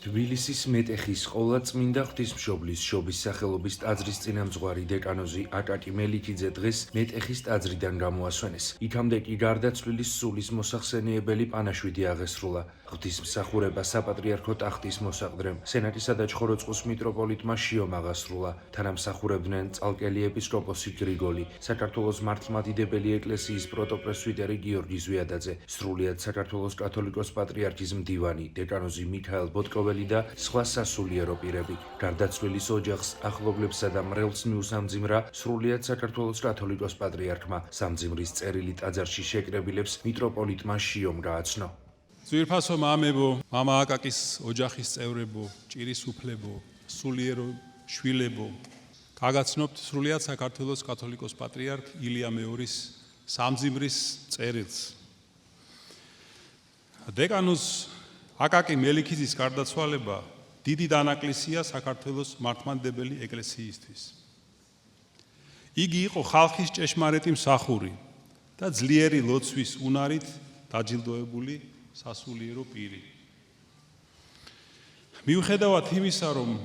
თბილისის მეტეხის ყოვლადწმინდა ღვთისმშობლის შობის სახელობის ტაძრის წინამძღვარი დეკანოზი აკაკი მელიქიძე დღეს მეტეხის ტაძრიდან გამოასვენეს. იქამდე კი გარდაცვლილის სულის მოსახსენიებელი პანაშვიდი აღესრულა. ღვთისმსახურება საპატრიარქო ტახტის მოსაყდრემ სენატისა და ჩხოროწყუს მიტროპოლიტმა შიომ აღასრულა. თანამსახურებდნენ წალკელი ეპისკოპოსი გრიგოლი, საქართველოს მართლმადიდებელი ეკლესიის პროტოპრესვიტერი გიორგი ზვიადაძე, სრულიად საქართველოს კათოლიკოს პატრიარქის მდივანი დეკანოზი მიქაელ ბოტკოველი და სხვა სასულიერო პირები. გარდაცვლილის ოჯახს, ახლობლებსა და მრევლს მიუსამძიმრა სრულიად საქართველოს კათოლიკოს პატრიარქმა. სამძიმრის წერილი ტაძარში შეკრებილებს მიტროპოლიტმა შიომ გააცნო. ძვირფასო მამებო, მამა აკაკის ოჯახის წევრებო, ჭირის უფლებო, სულიერო შვილებო, გაგაცნობთ სრულიად საქართველოს კათოლიკოს პატრიარქ ილია მეორის სამძიმრის წერილს. დეკანოზ აკაკი მელიქიძის გარდაცვალება დიდი დანაკლისია საქართველოს მართლმადიდებელი ეკლესიისთვის. იგი იყო ხალხის ჭეშმარიტი მსახური და ძლიერი ლოცვის უნარით დაჯილდოებული სასულიერო პირი. მიუხედავად იმისა, რომ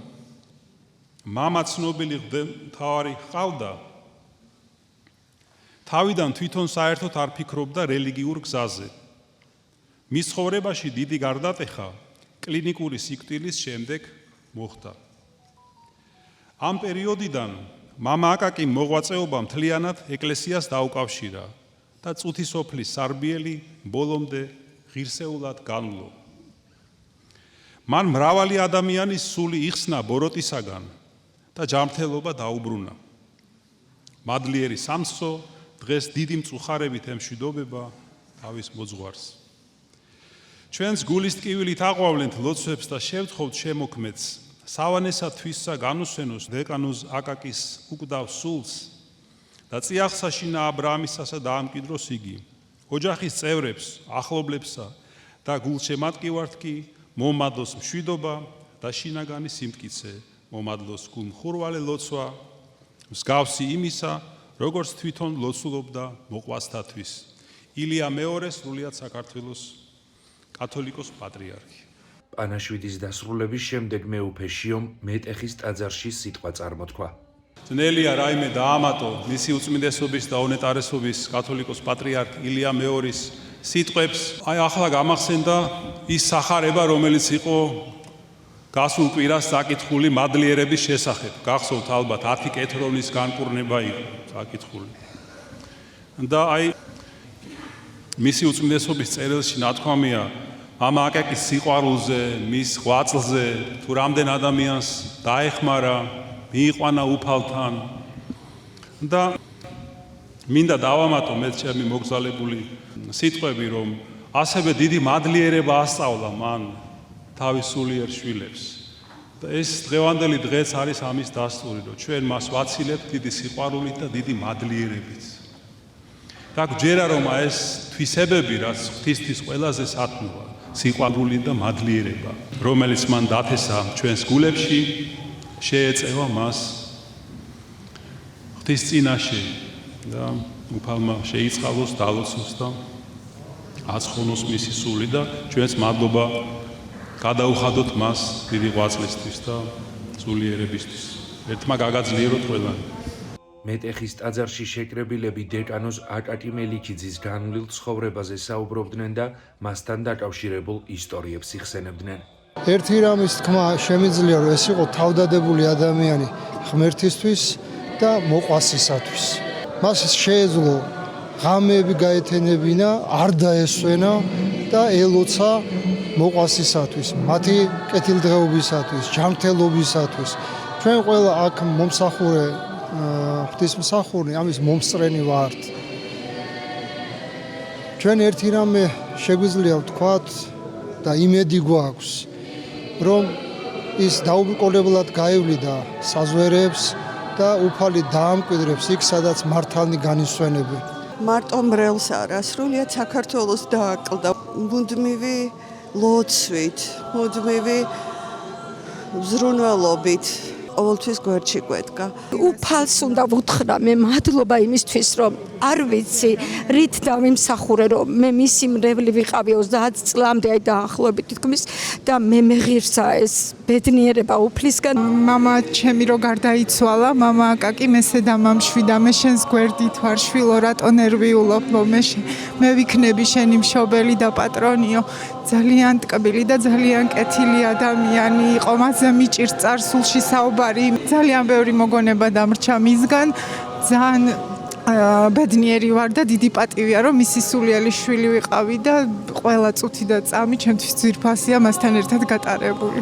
მამა ცნობილი მთავარი ჰყავდა, თავიდან თვითონ საერთოდ არ ფიქრობდა რელიგიურ გზაზე. მის ცხოვრებაში დიდი გარდატეხა კლინიკური სიკვდილის შემდეგ მოხდა. ამ პერიოდიდან მამა აკაკიმ მოღვაწეობა მთლიანად ეკლესიას დაუკავშირა და წუთისოფლის სარბიელი ბოლომდე ღირსეულად განვლო. მან მრავალი ადამიანის სული იხსნა ბოროტისაგან და ჯანმრთელობა დაუბრუნა. მადლიერი სამსო დღეს დიდი მწუხარებით ემშვიდობება თავის მოძღვარს. ჩვენს გულის ტკივილით აყვავლენთ ლოცვებს და შევთხოვთ შემოქმედს სავანესა თვისსა განუსვენოს დეკანოზ აკაკის უკვდავ სულს და წიაღსაშინა აბრაამისასა დაამკვიდროს იგი. ოჯახის წევრებს, ახლობლებსა და გულშემატკივართ კი მომადლოს მშვიდობა და შინაგანი სიმტკიცე, მომადლოს გულმხურვალე ლოცვა, მსგავსი იმისა, როგორც თვითონ ლოცულობდა მოყვასთათვის. ილია მეორე სრულიად საქართველოს კათოლიკოს პატრიარქი. პანაშვიდის დასრულების შემდეგ მეუფე შიომ მეტეხის ტაძარში სიტყვა წარმოთქვა. ძნელია რაიმე დაამატო მისი უწმინდესობის და უნეტარესობის კათოლიკოს პატრიარქ ილია მეორის სიტყვებს. აი ახლა გამახსენდა ის სახარება, რომელიც იყო გასულ კვირას საკითხული მადლიერების შესახებ. გახსოვთ ალბათ 10 კეთრონის განკურნება იყო საკითხული. და აი მისი უწმინდესობის წერილში ნათქვამია მამა აკაკის სიყვარულზე, მის ღვაწლზე, თუ რამდენ ადამიანს დაეხმარა, მიიყვანა უფალთან და მინდა დავამატო მე ჩემი მოგზალებული სიტყვები, რომ ასევე დიდი მადლიერება ასწავლა მან თავის სულიერ შვილებს. და ეს დღევანდელი დღეც არის ამის დასტური, რომ ჩვენ მას ვაცილებთ დიდი სიყვარულით და დიდი მადლიერებით. და გჯერა რომ ეს თვისებები, რაც ღვთისთვის ყველაზე სათნოა, სიყვარული და მადლიერება, რომელიც მან დათესა ჩვენს გულებში, შეეწევა მას ღვთის წინაშე და უფალმა შეიწყალოს, დალოცოს და აცხონოს მისი სული და ჩვენს მადლობა გადაუხადოთ მას დიდი ღვაწლისთვის და სულიერებისთვის. ერთმა გაგაძლიეროთ ყველანი. მეტეხის ტაძარში შეკრებილები დეკანოზ აკაკი მელიქიძის განვლილ ცხოვრებაზე საუბრობდნენ და მასთან დაკავშირებულ ისტორიებს იხსენებდნენ. ერთი რამის თქმა შემიძლია, რომ ეს იყო თავდადებული ადამიანი ღმერთისთვის და მოყვასისათვის. მას შეეძლო ღამეები გაეთენებინა, არ დაესვენა და ელოცა მოყვასისათვის, მათი კეთილდღეობისათვის, ჯანმრთელობისათვის. ჩვენ ყველა აქ მომსახურე ღვთისმსახურნი ამის მომსწრენი ვართ. ჩვენ ერთი რამე შეგვიძლია ვთქვათ და იმედი გვაქვს, რომ ის დაუბრკოლებლად გაევლიდა საზვერებს და უფალი დაამკვიდრებს იქ, სადაც მართალნი განისვენებენ. მარტო მრევლს არა, სრულიად საქართველოს დააკლდა მუდმივი ლოცვით, მუდმივი ზრუნველობით. ყოველთვის გვერდში გვედგა. უფალს უნდა ვუთხრა მე მადლობა იმისთვის, რომ არ ვიცი რით დავიმსახურე რომ მე მისი მრევლი ვიყავი 30 წლამდე აი დაახლოებით თითქმის და მე მეღირსა ეს ბედნიერება უფლისგან მამა ჩემი რო გარდაიცვალა მამა აკაკი მესე და მამშვიდა მე შენს გვერდით ვარ შვილო რატო ნერვიულობ მე ვიქნები შენი მშობელი და პატრონიო ძალიან ტკბილი და ძალიან კეთილი ადამიანი იყო მასზე მიჭირს წარსულში საუბარი ძალიან ბევრი მოგონება დამრჩა მისგან ძალიან ბედნიერი ვარ და დიდი პატივია რომ მისი სულიერი შვილი ვიყავი და ყველა წუთი და წამი ჩემთვის ძვირფასია მასთან ერთად გატარებული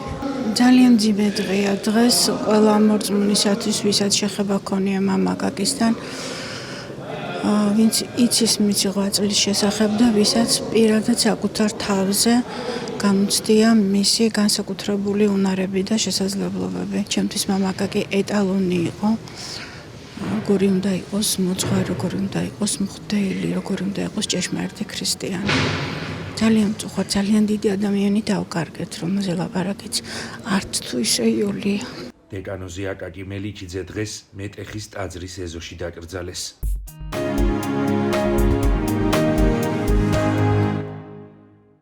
ძალიან ძიმე დღეა დღეს ყველა მორწმუნისათვის ვისაც შეხება ქონია მამა აკაკისთან ვინც იცის მისი ღვაწლის შესახებ და ვისაც პირადად საკუთარ თავზე გამოცდია მისი განსაკუთრებული უნარები და შესაძლებლობები. ჩემთვის მამა აკაკი ეტალონი იყო. როგორი უნდა იყოს მოძღვარი, როგორი უნდა იყოს მღვდელი, როგორი უნდა იყოს ჭეშმარიტი ქრისტიანი. ძალიან მწუხარ, ძალიან დიდი ადამიანი დავკარგეთ, რომელზე ლაპარაკიც არც თუ ისე იოლია. დეკანოზი აკაკი მელიქიძე დღეს მეტეხის ტაძრის ეზოში დაკრძალეს.